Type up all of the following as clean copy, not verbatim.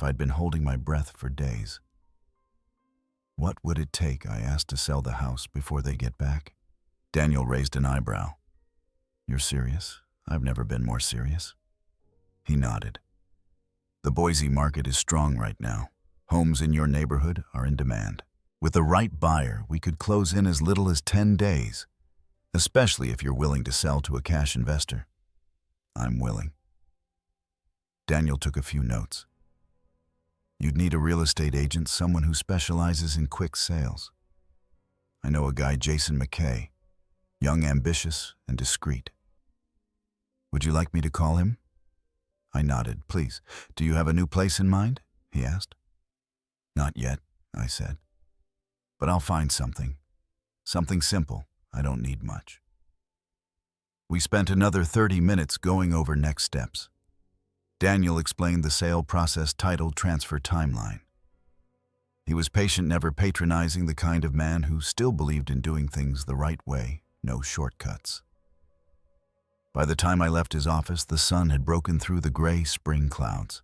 I'd been holding my breath for days. What would it take, I asked, to sell the house before they get back? Daniel raised an eyebrow. You're serious? I've never been more serious. He nodded. The Boise market is strong right now. Homes in your neighborhood are in demand. With the right buyer, we could close in as little as 10 days, especially if you're willing to sell to a cash investor. I'm willing. Daniel took a few notes. You'd need a real estate agent, someone who specializes in quick sales. I know a guy, Jason McKay, young, ambitious, and discreet. Would you like me to call him? I nodded. Please. Do you have a new place in mind? He asked. Not yet, I said. But I'll find something. Something simple. I don't need much. We spent another 30 minutes going over next steps. Daniel explained the sale process, title, transfer timeline. He was patient, never patronizing, the kind of man who still believed in doing things the right way, no shortcuts. By the time I left his office, the sun had broken through the gray spring clouds.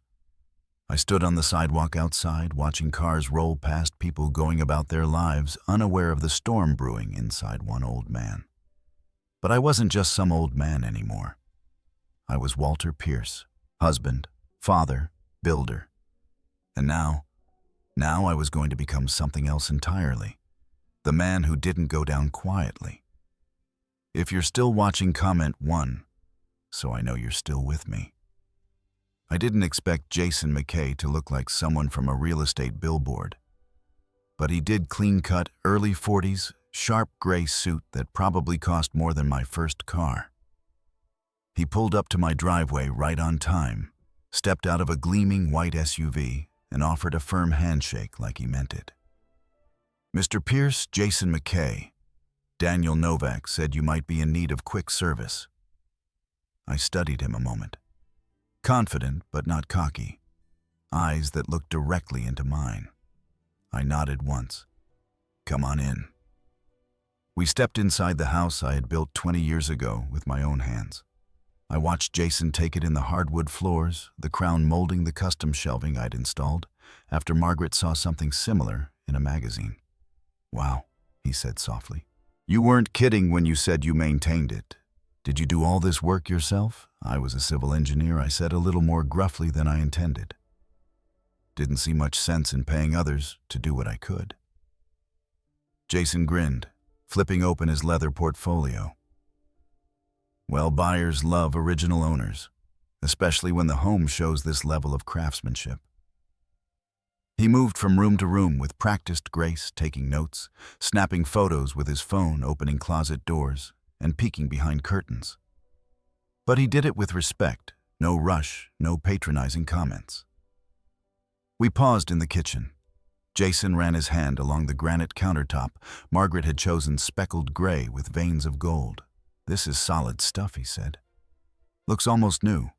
I stood on the sidewalk outside, watching cars roll past, people going about their lives, unaware of the storm brewing inside one old man. But I wasn't just some old man anymore. I was Walter Pierce, husband, father, builder. And now I was going to become something else entirely. The man who didn't go down quietly. If you're still watching, comment 1, so I know you're still with me. I didn't expect Jason McKay to look like someone from a real estate billboard. But he did clean-cut, early 40s, sharp gray suit that probably cost more than my first car. He pulled up to my driveway right on time, stepped out of a gleaming white SUV, and offered a firm handshake like he meant it. Mr. Pierce, Jason McKay. Daniel Novak said you might be in need of quick service. I studied him a moment. Confident but not cocky. Eyes that looked directly into mine. I nodded once. Come on in. We stepped inside the house I had built 20 years ago with my own hands. I watched Jason take it in the hardwood floors, the crown molding the custom shelving I'd installed, after Margaret saw something similar in a magazine. Wow, he said softly. You weren't kidding when you said you maintained it. Did you do all this work yourself? I was a civil engineer, I said, a little more gruffly than I intended. Didn't see much sense in paying others to do what I could. Jason grinned, flipping open his leather portfolio. Well, buyers love original owners, especially when the home shows this level of craftsmanship. He moved from room to room with practiced grace, taking notes, snapping photos with his phone, opening closet doors, and peeking behind curtains. But he did it with respect, no rush, no patronizing comments. We paused in the kitchen. Jason ran his hand along the granite countertop. Margaret had chosen speckled gray with veins of gold. This is solid stuff, he said. Looks almost new.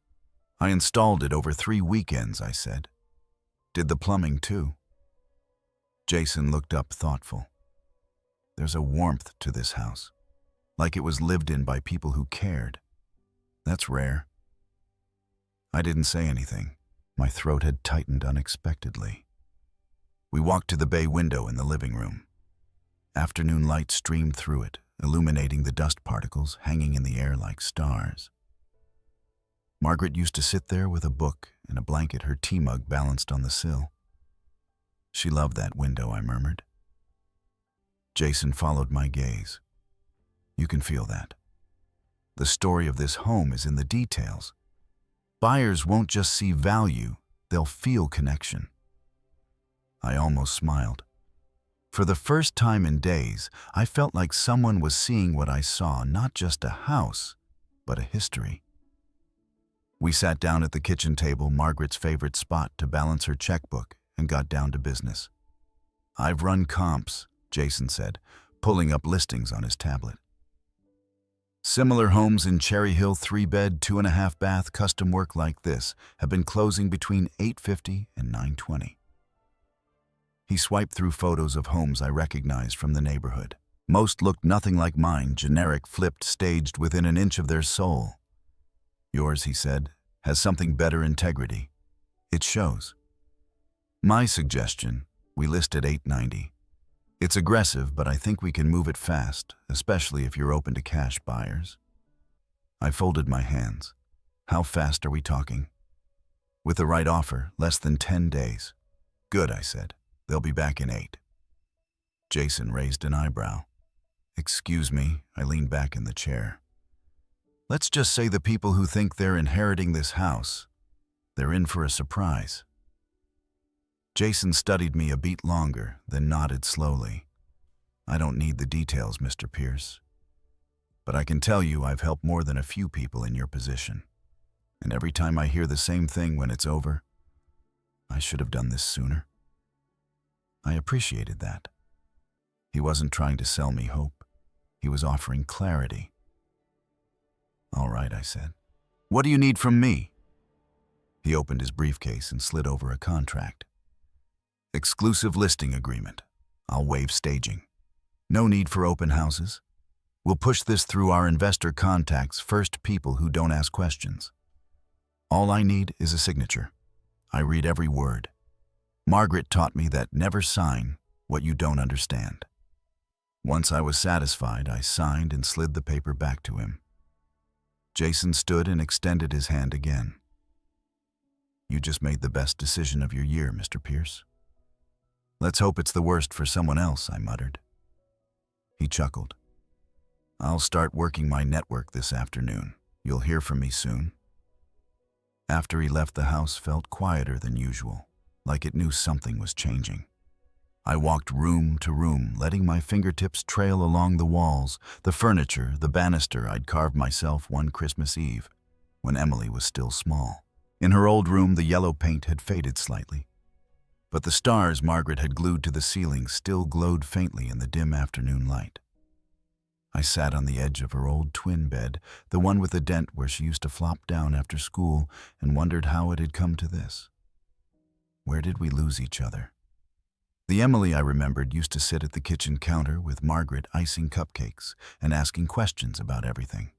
I installed it over 3 weekends, I said. Did the plumbing too. Jason looked up, thoughtful. There's a warmth to this house, like it was lived in by people who cared. That's rare. I didn't say anything. My throat had tightened unexpectedly. We walked to the bay window in the living room. Afternoon light streamed through it, illuminating the dust particles hanging in the air like stars. Margaret used to sit there with a book and a blanket, her tea mug balanced on the sill. She loved that window, I murmured. Jason followed my gaze. You can feel that. The story of this home is in the details. Buyers won't just see value, they'll feel connection. I almost smiled. For the first time in days, I felt like someone was seeing what I saw, not just a house, but a history. We sat down at the kitchen table, Margaret's favorite spot, to balance her checkbook, and got down to business. I've run comps, Jason said, pulling up listings on his tablet. Similar homes in Cherry Hill, 3-bed, 2.5-bath, custom work like this, have been closing between $850 and $920. He swiped through photos of homes I recognized from the neighborhood. Most looked nothing like mine, generic, flipped, staged within an inch of their soul. Yours, he said, has something better: integrity. It shows. My suggestion, we list at $890. It's aggressive, but I think we can move it fast, especially if you're open to cash buyers. I folded my hands. How fast are we talking? With the right offer, less than 10 days. Good, I said. They'll be back in 8. Jason raised an eyebrow. Excuse me, I leaned back in the chair. Let's just say the people who think they're inheriting this house, they're in for a surprise. Jason studied me a beat longer, then nodded slowly. I don't need the details, Mr. Pierce. But I can tell you I've helped more than a few people in your position. And every time I hear the same thing when it's over, I should have done this sooner. I appreciated that. He wasn't trying to sell me hope. He was offering clarity. All right, I said. What do you need from me? He opened his briefcase and slid over a contract. Exclusive listing agreement. I'll waive staging. No need for open houses. We'll push this through our investor contacts, first people who don't ask questions. All I need is a signature. I read every word. Margaret taught me that never sign what you don't understand. Once I was satisfied, I signed and slid the paper back to him. Jason stood and extended his hand again. You just made the best decision of your year, Mr. Pierce. Let's hope it's the worst for someone else, I muttered. He chuckled. I'll start working my network this afternoon. You'll hear from me soon. After he left, the house felt quieter than usual, like it knew something was changing. I walked room to room, letting my fingertips trail along the walls, the furniture, the banister I'd carved myself one Christmas Eve, when Emily was still small. In her old room, the yellow paint had faded slightly, but the stars Margaret had glued to the ceiling still glowed faintly in the dim afternoon light. I sat on the edge of her old twin bed, the one with the dent where she used to flop down after school, and wondered how it had come to this. Where did we lose each other? The Emily I remembered used to sit at the kitchen counter with Margaret icing cupcakes and asking questions about everything.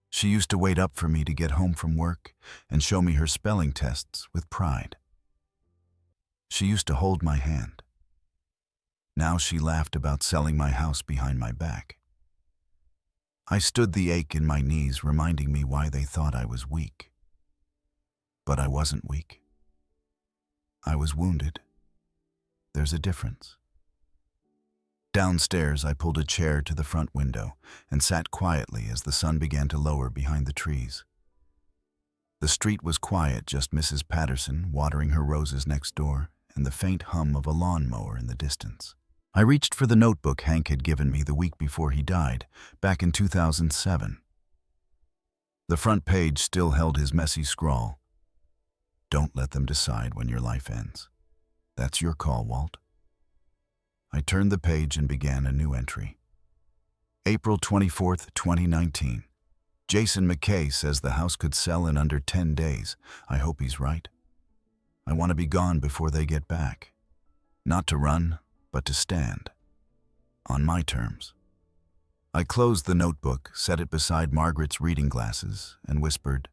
She used to wait up for me to get home from work and show me her spelling tests with pride. She used to hold my hand. Now she laughed about selling my house behind my back. I stood the ache in my knees, reminding me why they thought I was weak. But I wasn't weak. I was wounded. There's a difference. Downstairs, I pulled a chair to the front window and sat quietly as the sun began to lower behind the trees. The street was quiet, just Mrs. Patterson watering her roses next door and the faint hum of a lawnmower in the distance. I reached for the notebook Hank had given me the week before he died, back in 2007. The front page still held his messy scrawl. Don't let them decide when your life ends. That's your call, Walt. I turned the page and began a new entry. April 24th, 2019. Jason McKay says the house could sell in under 10 days. I hope he's right. I want to be gone before they get back. Not to run, but to stand. On my terms. I closed the notebook, set it beside Margaret's reading glasses, and whispered,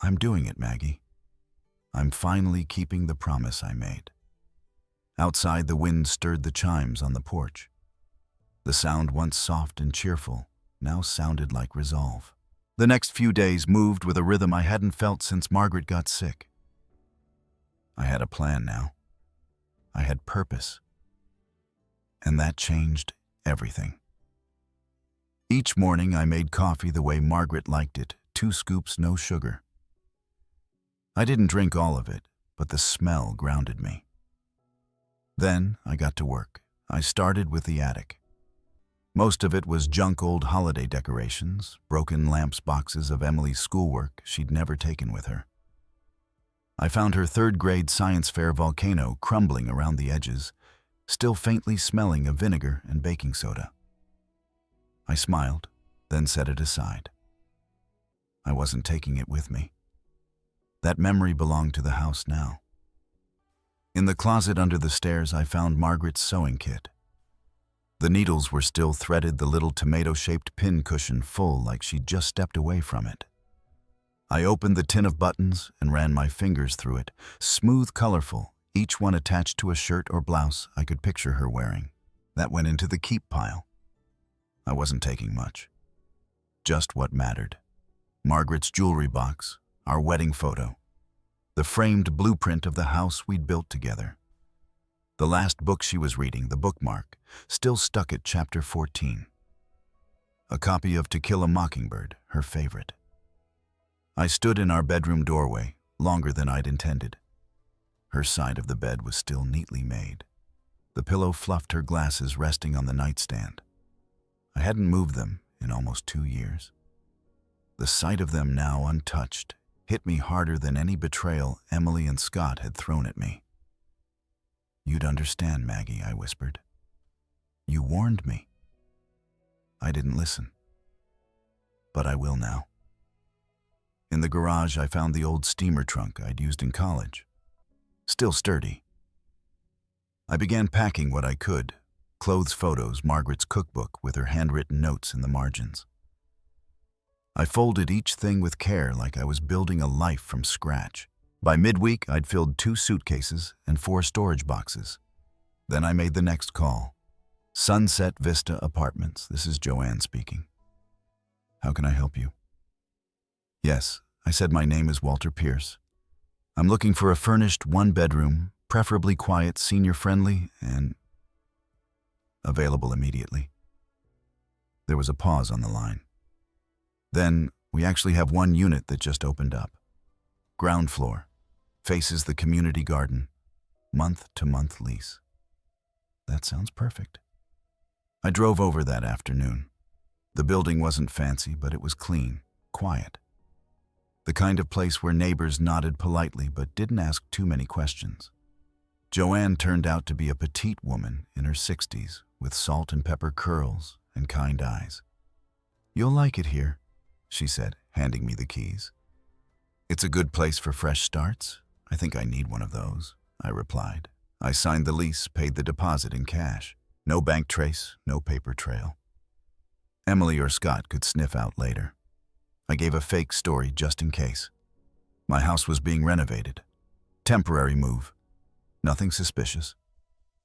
I'm doing it, Maggie. I'm finally keeping the promise I made. Outside, the wind stirred the chimes on the porch. The sound, once soft and cheerful, now sounded like resolve. The next few days moved with a rhythm I hadn't felt since Margaret got sick. I had a plan now. I had purpose. And that changed everything. Each morning I made coffee the way Margaret liked it, 2 scoops, no sugar. I didn't drink all of it, but the smell grounded me. Then I got to work. I started with the attic. Most of it was junk old holiday decorations, broken lamps, boxes of Emily's schoolwork she'd never taken with her. I found her 3rd grade science fair volcano crumbling around the edges, still faintly smelling of vinegar and baking soda. I smiled, then set it aside. I wasn't taking it with me. That memory belonged to the house now. In the closet under the stairs, I found Margaret's sewing kit. The needles were still threaded, the little tomato-shaped pin cushion full like she'd just stepped away from it. I opened the tin of buttons and ran my fingers through it, smooth, colorful, each one attached to a shirt or blouse I could picture her wearing. That went into the keep pile. I wasn't taking much. Just what mattered. Margaret's jewelry box, our wedding photo, the framed blueprint of the house we'd built together. The last book she was reading, the bookmark, still stuck at chapter 14. A copy of To Kill a Mockingbird, her favorite. I stood in our bedroom doorway, longer than I'd intended. Her side of the bed was still neatly made. The pillow fluffed her glasses resting on the nightstand. I hadn't moved them in almost 2 years. The sight of them now untouched hit me harder than any betrayal Emily and Scott had thrown at me. "You'd understand, Maggie," I whispered. "You warned me." I didn't listen. But I will now. In the garage, I found the old steamer trunk I'd used in college. Still sturdy. I began packing what I could: clothes, photos, Margaret's cookbook with her handwritten notes in the margins. I folded each thing with care like I was building a life from scratch. By midweek, I'd filled 2 suitcases and 4 storage boxes. Then I made the next call. Sunset Vista Apartments. This is Joanne speaking. "How can I help you?" "Yes," I said. "My name is Walter Pierce. I'm looking for a furnished 1-bedroom, preferably quiet, senior-friendly, and available immediately." There was a pause on the line. "Then, we actually have 1 unit that just opened up. Ground floor. Faces the community garden. Month-to-month lease." "That sounds perfect." I drove over that afternoon. The building wasn't fancy, but it was clean, quiet. The kind of place where neighbors nodded politely but didn't ask too many questions. Joanne turned out to be a petite woman in her 60s with salt and pepper curls and kind eyes. "You'll like it here," she said, handing me the keys. "It's a good place for fresh starts. I think I need one of those," I replied. I signed the lease, paid the deposit in cash. No bank trace, no paper trail. Emily or Scott could sniff out later. I gave a fake story just in case. My house was being renovated. Temporary move. Nothing suspicious.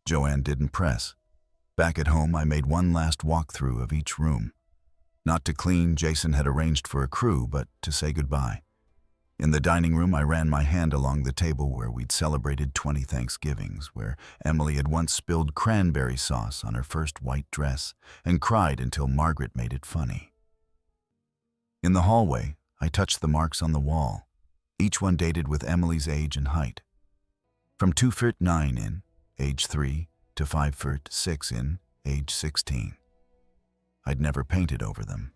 Joanne didn't press. Back at home, I made one last walkthrough of each room. Not to clean, Jason had arranged for a crew, but to say goodbye. In the dining room, I ran my hand along the table where we'd celebrated 20 Thanksgivings, where Emily had once spilled cranberry sauce on her first white dress and cried until Margaret made it funny. In the hallway, I touched the marks on the wall, each one dated with Emily's age and height. From 2'9" in, age 3, to 5'6" in, age 16. I'd never painted over them.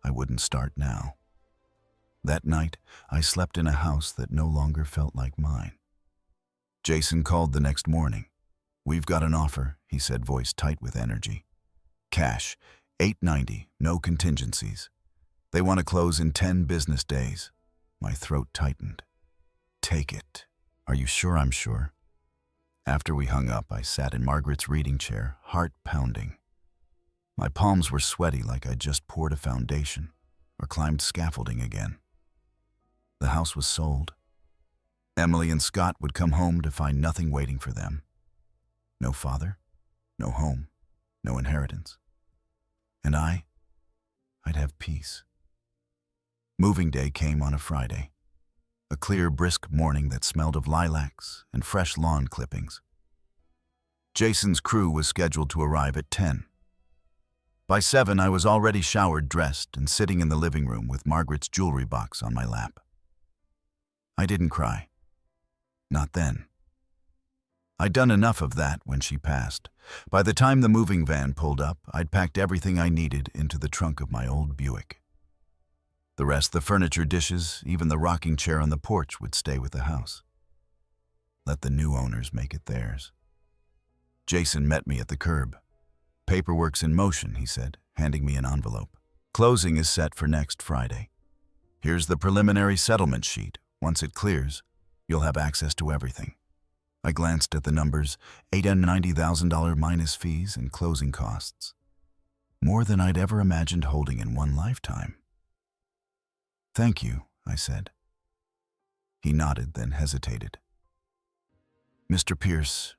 I wouldn't start now. That night, I slept in a house that no longer felt like mine. Jason called the next morning. "We've got an offer," he said, voice tight with energy. "Cash, $890, no contingencies. They want to close in 10 business days. My throat tightened. "Take it." "Are you sure?" "I'm sure." After we hung up, I sat in Margaret's reading chair, heart pounding. My palms were sweaty like I'd just poured a foundation or climbed scaffolding again. The house was sold. Emily and Scott would come home to find nothing waiting for them. No father, no home, no inheritance. And I'd have peace. Moving day came on a Friday. A clear, brisk morning that smelled of lilacs and fresh lawn clippings. Jason's crew was scheduled to arrive at 10. By 7, I was already showered, dressed, and sitting in the living room with Margaret's jewelry box on my lap. I didn't cry. Not then. I'd done enough of that when she passed. By the time the moving van pulled up, I'd packed everything I needed into the trunk of my old Buick. The rest, the furniture, dishes, even the rocking chair on the porch, would stay with the house. Let the new owners make it theirs. Jason met me at the curb. "Paperwork's in motion," he said, handing me an envelope. "Closing is set for next Friday. Here's the preliminary settlement sheet. Once it clears, you'll have access to everything." I glanced at the numbers, $890,000 minus fees and closing costs. More than I'd ever imagined holding in one lifetime. "Thank you," I said. He nodded, then hesitated. Mr. Pierce,